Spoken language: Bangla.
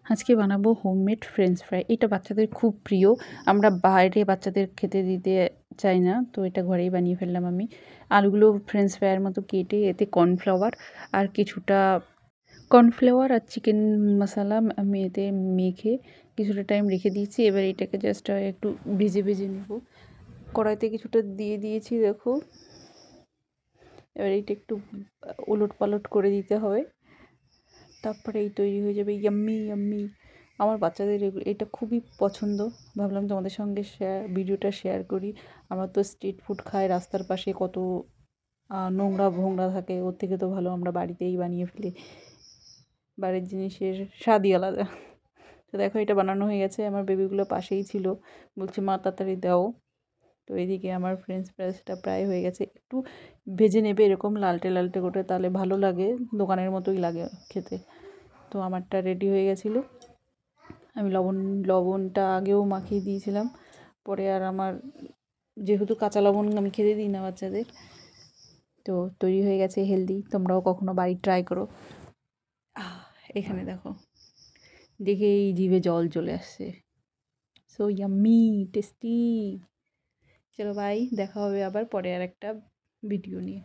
আজকে বানাবো হোমমেড ফ্রেঞ্চ ফ্রাই। এটা বাচ্চাদের খুব প্রিয়। আমরা বাইরে বাচ্চাদের খেতে দিতে চাই না, তো এটা ঘরেই বানিয়ে ফেললাম আমি। আলুগুলো ফ্রেঞ্চ ফ্রাইয়ের মতো কেটে এতে কর্নফ্লাওয়ার আর কিছুটা কর্নফ্লাওয়ার আর চিকেন মশলা আমি এতে মেখে কিছুটা টাইম রেখে দিয়েছি। এবার এটাকে জাস্ট একটু ভেজে ভেজে নেব। কড়াইতে কিছুটা দিয়ে দিয়েছি, দেখো। এবার এটা একটু উলট পালট করে দিতে হবে, তারপরে এই তৈরি হয়ে যাবে ইয়াম্মি ইয়াম্মি। আমার বাচ্চাদের এটা খুবই পছন্দ। ভাবলাম তোমাদের সঙ্গে ভিডিওটা শেয়ার করি। আমরা তো স্ট্রিট ফুড খাই, রাস্তার পাশে কত নোংরা ভোংরা থাকে, ওর থেকে তো ভালো আমরা বাড়িতেই বানিয়ে ফেলি। বাড়ির জিনিসের স্বাদই আলাদা। তো দেখো এটা বানানো হয়ে গেছে। আমার বেবিগুলো পাশেই ছিল, বলছে মা তাড়াতাড়ি দাও। তো এদিকে আমার ফ্রেঞ্চ ফ্রাইসটা প্রায় হয়ে গেছে। একটু ভেজে নেবে এরকম লালটে লালটে করে, তাহলে ভালো লাগে, দোকানের মতোই লাগে খেতে। তো আমারটা রেডি হয়ে গেছিলো। আমি লবণটা আগেও মাখিয়ে দিয়েছিলাম, পরে আর আমার যেহেতু কাঁচা লবণ আমি খেতে দিই না বাচ্চাদের, তো তৈরি হয়ে গেছে হেলদি। তোমরাও কখনো বাড়ি ট্রাই করো। এখানে দেখো, দেখেই জিভে জল চলে আসছে। So yummy tasty. চলো বাই, দেখা হবে আবার পরে আর একটা ভিডিও নিয়ে।